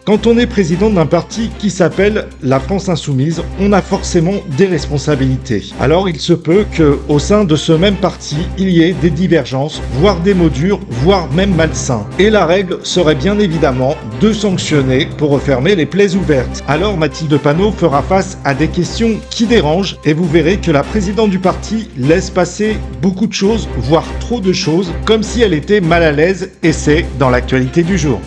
Quand on est président d'un parti qui s'appelle la France Insoumise, on a forcément des responsabilités. Alors il se peut qu'au sein de ce même parti, il y ait des divergences, voire des mots durs, voire même malsains. Et la règle serait bien évidemment de sanctionner pour refermer les plaies ouvertes. Alors Mathilde Panot fera face à des questions qui dérangent et vous verrez que la présidente du parti laisse passer beaucoup de choses, voire trop de choses, comme si elle était mal à l'aise, et c'est dans l'actualité du jour.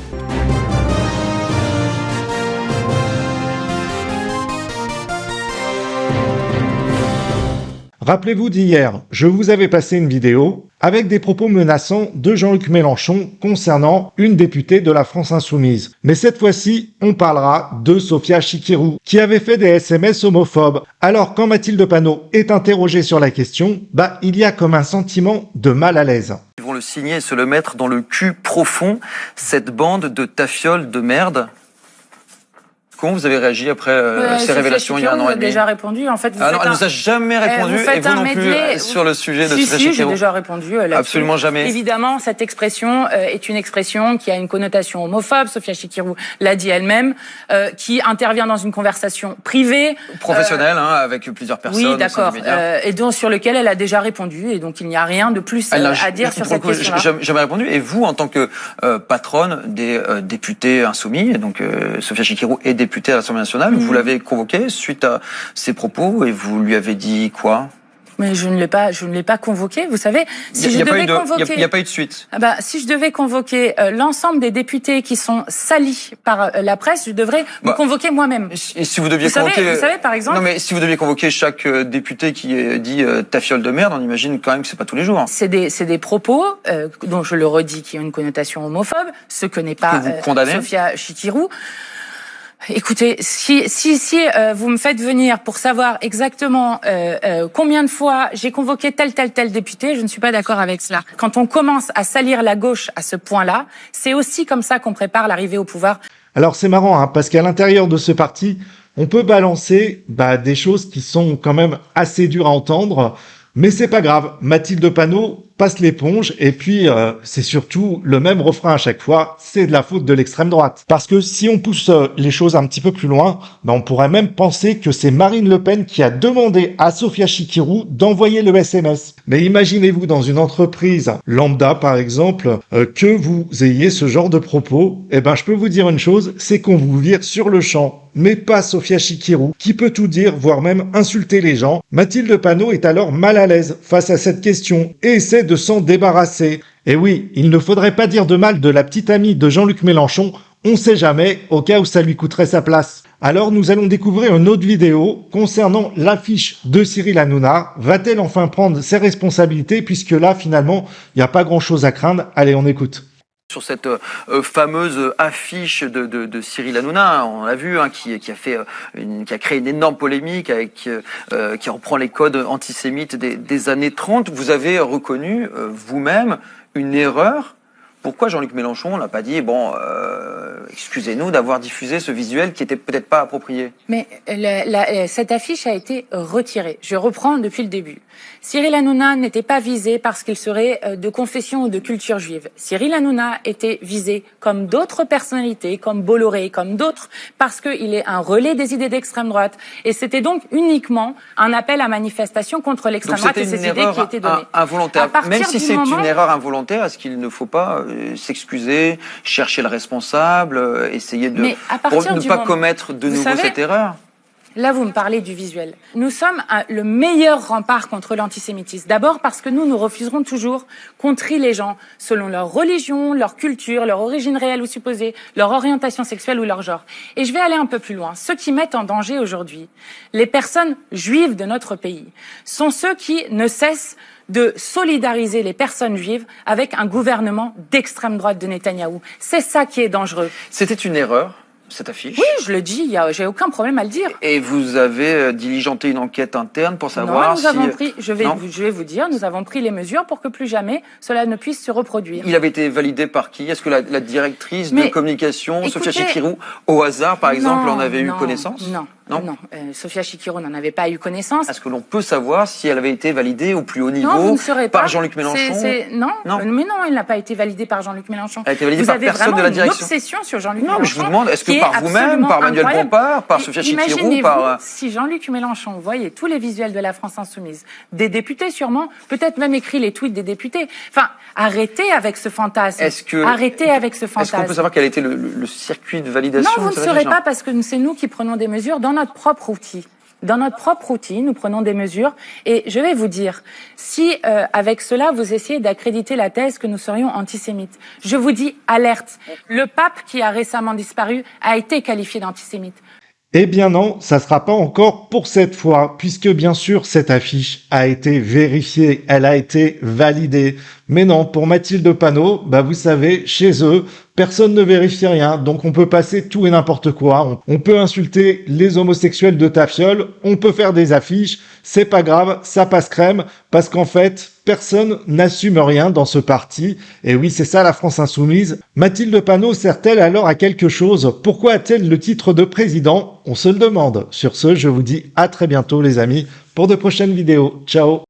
Rappelez-vous d'hier, je vous avais passé une vidéo avec des propos menaçants de Jean-Luc Mélenchon concernant une députée de la France Insoumise. Mais cette fois-ci, on parlera de Sophia Chikirou, qui avait fait des SMS homophobes. Alors, quand Mathilde Panot est interrogée sur la question, il y a comme un sentiment de mal à l'aise. Ils vont le signer et se le mettre dans le cul profond, cette bande de tafioles de merde. Comment vous avez réagi après ces révélations il y a un an et demi? Déjà répondu. En fait, elle nous a jamais répondu et vous non plus sur le sujet de Sophia Chikirou. J'ai déjà répondu là-dessus. Absolument jamais. Évidemment, cette expression est une expression qui a une connotation homophobe. Sophia Chikirou l'a dit elle-même, qui intervient dans une conversation privée, professionnelle, avec plusieurs personnes. Oui, d'accord. Et donc sur lequel elle a déjà répondu, et donc il n'y a rien de plus à dire sur cette question-là. Jamais répondu. Et vous, en tant que patronne des députés insoumis, donc Sophia Chikirou est députée à l'Assemblée nationale, vous l'avez convoqué suite à ses propos et vous lui avez dit quoi? Mais je ne l'ai pas convoqué. Vous savez, si je devais convoquer, il n'y a pas eu de suite. Si je devais convoquer l'ensemble des députés qui sont salis par la presse, je devrais me convoquer moi-même. Et si vous deviez convoquer, vous savez, par exemple. Non, mais si vous deviez convoquer chaque député qui dit ta fiole de merde, on imagine quand même que c'est pas tous les jours. C'est des propos dont je le redis qui ont une connotation homophobe, ce que n'est pas Sophia Chikirou. Écoutez, si vous me faites venir pour savoir exactement combien de fois j'ai convoqué tel député, je ne suis pas d'accord avec cela. Quand on commence à salir la gauche à ce point-là, c'est aussi comme ça qu'on prépare l'arrivée au pouvoir. Alors c'est marrant, parce qu'à l'intérieur de ce parti, on peut balancer des choses qui sont quand même assez dures à entendre, mais c'est pas grave. Mathilde Panot passe l'éponge et puis c'est surtout le même refrain à chaque fois, c'est de la faute de l'extrême droite. Parce que si on pousse les choses un petit peu plus loin, on pourrait même penser que c'est Marine Le Pen qui a demandé à Sophia Chikirou d'envoyer le SMS. Mais imaginez-vous dans une entreprise lambda par exemple, que vous ayez ce genre de propos, je peux vous dire une chose, c'est qu'on vous vire sur le champ. Mais pas Sophia Chikirou, qui peut tout dire, voire même insulter les gens. Mathilde Panot est alors mal à l'aise face à cette question et essaie de s'en débarrasser. Et oui, il ne faudrait pas dire de mal de la petite amie de Jean-Luc Mélenchon, on sait jamais, au cas où ça lui coûterait sa place. Alors nous allons découvrir une autre vidéo concernant l'affiche de Cyril Hanouna. Va-t-elle enfin prendre ses responsabilités, puisque là, finalement, il n'y a pas grand-chose à craindre. Allez, on écoute. Sur cette fameuse affiche de Cyril Hanouna, on l'a vu, qui a créé une énorme polémique qui reprend les codes antisémites des années 30. Vous avez reconnu vous-même une erreur. Pourquoi Jean-Luc Mélenchon n'a pas dit excusez-nous d'avoir diffusé ce visuel qui était peut-être pas approprié? Mais cette affiche a été retirée. Je reprends depuis le début. Cyril Hanouna n'était pas visé parce qu'il serait de confession ou de culture juive. Cyril Hanouna était visé comme d'autres personnalités, comme Bolloré, comme d'autres, parce qu'il est un relais des idées d'extrême droite. Et c'était donc uniquement un appel à manifestation contre l'extrême droite et ces idées qui étaient données. Involontaire. Même si c'est une erreur involontaire, est-ce qu'il ne faut pas s'excuser, chercher le responsable, essayer de pour ne pas commettre de nouveau cette erreur? Là, vous me parlez du visuel. Nous sommes le meilleur rempart contre l'antisémitisme. D'abord parce que nous refuserons toujours qu'on trie les gens selon leur religion, leur culture, leur origine réelle ou supposée, leur orientation sexuelle ou leur genre. Et je vais aller un peu plus loin. Ceux qui mettent en danger aujourd'hui les personnes juives de notre pays sont ceux qui ne cessent de solidariser les personnes juives avec un gouvernement d'extrême droite de Netanyahou. C'est ça qui est dangereux. C'était une erreur, cette affiche? Oui, je le dis, j'ai aucun problème à le dire. Et vous avez diligenté une enquête interne pour savoir je vais vous dire, nous avons pris les mesures pour que plus jamais cela ne puisse se reproduire. Il avait été validé par qui? Est-ce que la directrice de communication, Sophia Chikirou, au hasard, par exemple, en avait eu connaissance? Non. Non. Sophia Chikirou n'en avait pas eu connaissance. Est-ce que l'on peut savoir si elle avait été validée au plus haut niveau Non, vous ne saurez pas. par Jean-Luc Mélenchon? Non, Non. mais non, elle n'a pas été validée par Jean-Luc Mélenchon. Elle a été validée vous par avez personne vraiment de la direction. une obsession sur Jean-Luc Non, Mélenchon. mais je vous demande, est-ce qui que par vous-même, absolument par Manuel incroyable. Bompard, par Sophia Chikirou, Imaginez-vous par... si Jean-Luc Mélenchon voyait tous les visuels de la France Insoumise, des députés sûrement, peut-être même écrit les tweets des députés. Enfin, arrêtez avec ce fantasme. Arrêtez avec ce fantasme. Est-ce qu'on peut savoir quel a été le circuit de validation? Non, vous ne saurez pas parce que c'est nous qui prenons des mesures dans notre propre outil. Dans notre propre outil, nous prenons des mesures et je vais vous dire, si avec cela vous essayez d'accréditer la thèse que nous serions antisémites, je vous dis alerte. Le pape qui a récemment disparu a été qualifié d'antisémite. Eh bien non, ça sera pas encore pour cette fois, puisque bien sûr cette affiche a été vérifiée, elle a été validée. Mais non, pour Mathilde Panot, vous savez, chez eux, personne ne vérifie rien, donc on peut passer tout et n'importe quoi. On peut insulter les homosexuels de Tafiole, on peut faire des affiches, c'est pas grave, ça passe crème, parce qu'en fait, personne n'assume rien dans ce parti. Et oui, c'est ça la France Insoumise. Mathilde Panot sert-elle alors à quelque chose? Pourquoi a-t-elle le titre de président? On se le demande. Sur ce, je vous dis à très bientôt les amis, pour de prochaines vidéos. Ciao!